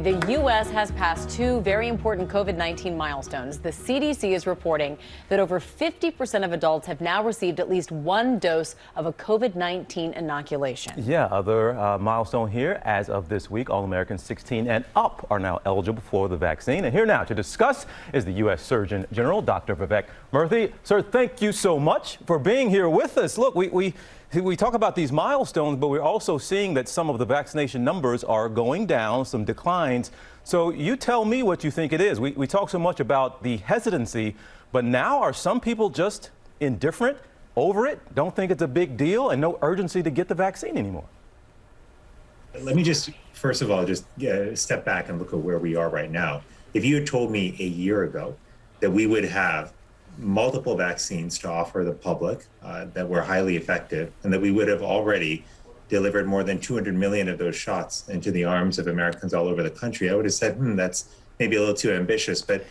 The U.S. has passed two very important COVID-19 milestones. The CDC is reporting that over 50% of adults have now received at least one dose of a COVID-19 inoculation. Yeah, other milestone here. As of this week, all Americans 16 and up are now eligible for the vaccine. And here now to discuss is the U.S. Surgeon General, Dr. Vivek Murthy. Sir, thank you so much for being here with us. Look, we talk about these milestones, but we're also seeing that some of the vaccination numbers are going down, some declines. So you tell me what you think it is. We talk so much about the hesitancy, but now are some people just indifferent, over it, don't think it's a big deal, and no urgency to get the vaccine anymore? Let me just, first of all, just step back and look at where we are right now. If you had told me a year ago that we would have multiple vaccines to offer the public that were highly effective, and that we would have already delivered more than 200 million of those shots into the arms of Americans all over the country, I would have said, that's maybe a little too ambitious. But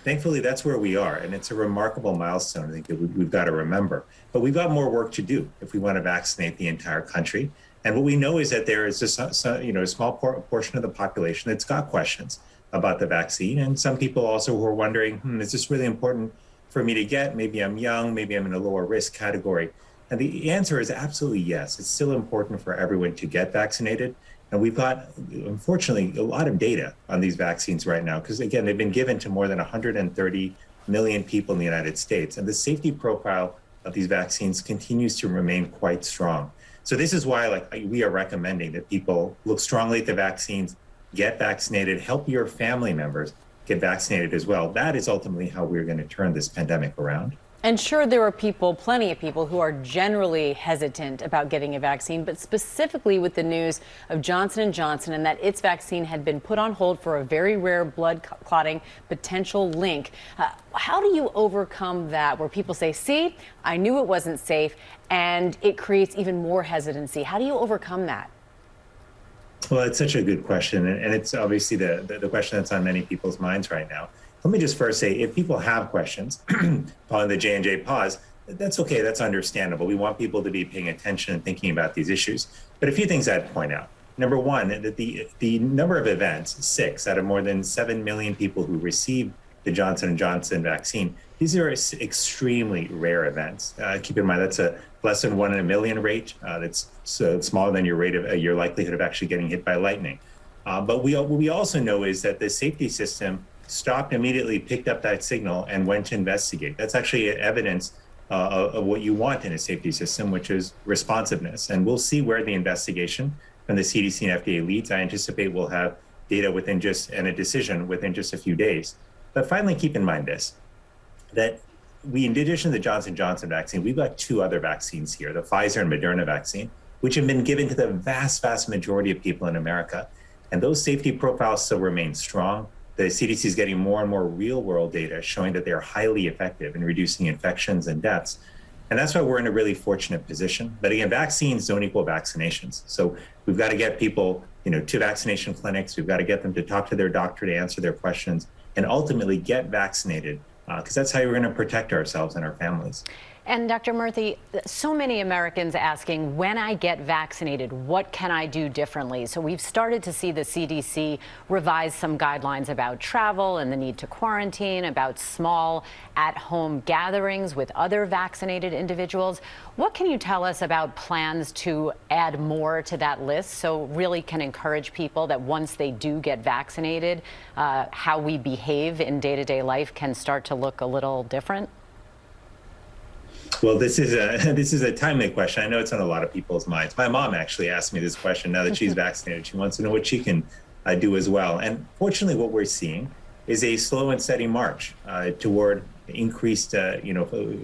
thankfully, that's where we are. And it's a remarkable milestone, I think, that we've got to remember. But we've got more work to do if we want to vaccinate the entire country. And what we know is that there is just a small portion of the population that's got questions about the vaccine. And some people also who are wondering, is this really important for me to get? Maybe I'm young, maybe I'm in a lower risk category. And the answer is absolutely yes. It's still important for everyone to get vaccinated. And we've got, unfortunately, a lot of data on these vaccines right now, because again, they've been given to more than 130 million people in the United States. And the safety profile of these vaccines continues to remain quite strong. So this is why we are recommending that people look strongly at the vaccines, get vaccinated, help your family members get vaccinated as well. That is ultimately how we're going to turn this pandemic around. And sure, there are plenty of people who are generally hesitant about getting a vaccine, but specifically with the news of Johnson & Johnson and that its vaccine had been put on hold for a very rare blood clotting potential link. How do you overcome that where people say, see, I knew it wasn't safe, and it creates even more hesitancy? How do you overcome that? Well, it's such a good question, and it's obviously the question that's on many people's minds right now. Let me just first say, if people have questions on the J&J pause, that's okay, that's understandable. We want people to be paying attention and thinking about these issues. But a few things I'd point out. Number one, that the number of events, 6 out of more than 7 million people who received the Johnson & Johnson vaccine, these are extremely rare events. Keep in mind, that's a less than 1 in a million rate. That's smaller than your likelihood of actually getting hit by lightning. But what we also know is that the safety system stopped immediately, picked up that signal, and went to investigate. That's actually evidence of what you want in a safety system, which is responsiveness. And we'll see where the investigation from the CDC and FDA leads. I anticipate we'll have data and a decision within just a few days. But finally, keep in mind this, that in addition to the Johnson & Johnson vaccine, we've got 2 other vaccines here, the Pfizer and Moderna vaccine, which have been given to the vast, vast majority of people in America. And those safety profiles still remain strong. The CDC is getting more and more real-world data showing that they're highly effective in reducing infections and deaths. And that's why we're in a really fortunate position. But again, vaccines don't equal vaccinations. So we've got to get people, to vaccination clinics. We've got to get them to talk to their doctor to answer their questions and ultimately get vaccinated, because that's how we're going to protect ourselves and our families. And Dr. Murthy, so many Americans asking, when I get vaccinated, what can I do differently? So we've started to see the CDC revise some guidelines about travel and the need to quarantine, about small at-home gatherings with other vaccinated individuals. What can you tell us about plans to add more to that list so really can encourage people that once they do get vaccinated, how we behave in day-to-day life can start to look a little different? Well, this is a timely question. I know it's on a lot of people's minds. My mom actually asked me this question now that she's vaccinated. She wants to know what she can do as well. And fortunately, what we're seeing is a slow and steady march toward increased,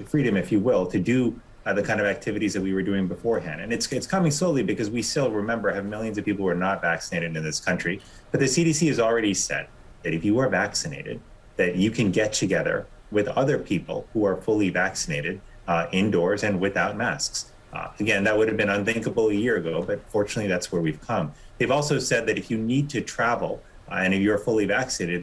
freedom, if you will, to do the kind of activities that we were doing beforehand. And it's coming slowly because we still, remember, have millions of people who are not vaccinated in this country. But the CDC has already said that if you are vaccinated, that you can get together with other people who are fully vaccinated indoors and without masks. Again, that would have been unthinkable a year ago, but fortunately, that's where we've come. They've also said that if you need to travel and if you're fully vaccinated,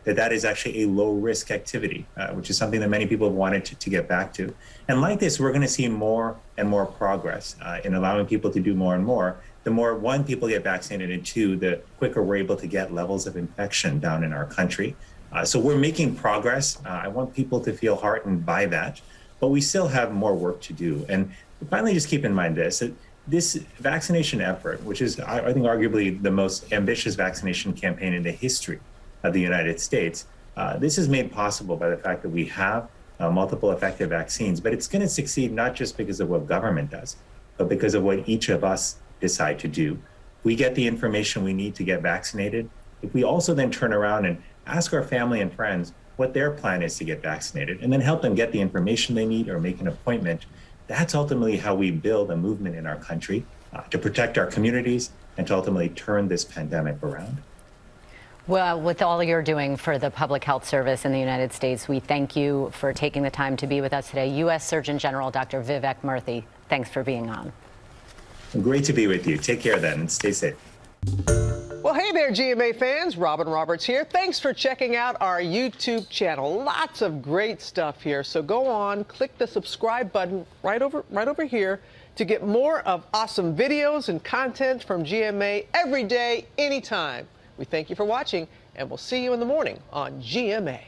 that is actually a low-risk activity, which is something that many people have wanted to get back to. And like this, we're going to see more and more progress in allowing people to do more and more. the more, one, people get vaccinated, and two, the quicker we're able to get levels of infection down in our country. So we're making progress. I want people to feel heartened by that, but we still have more work to do. And finally, just keep in mind this vaccination effort, which is, I think, arguably the most ambitious vaccination campaign in the history of the United States, this is made possible by the fact that we have multiple effective vaccines. But it's going to succeed not just because of what government does, but because of what each of us decide to do. We get the information we need to get vaccinated. If we also then turn around and ask our family and friends what their plan is to get vaccinated, and then help them get the information they need or make an appointment, that's ultimately how we build a movement in our country to protect our communities and to ultimately turn this pandemic around. Well, with all you're doing for the public health service in the United States, we thank you for taking the time to be with us today. U.S. Surgeon General Dr. Vivek Murthy, thanks for being on. Great to be with you. Take care then and stay safe. Well, hey there, GMA fans. Robin Roberts here. Thanks for checking out our YouTube channel. Lots of great stuff here. So go on, click the subscribe button right over here to get more of awesome videos and content from GMA every day, anytime. We thank you for watching, and we'll see you in the morning on GMA.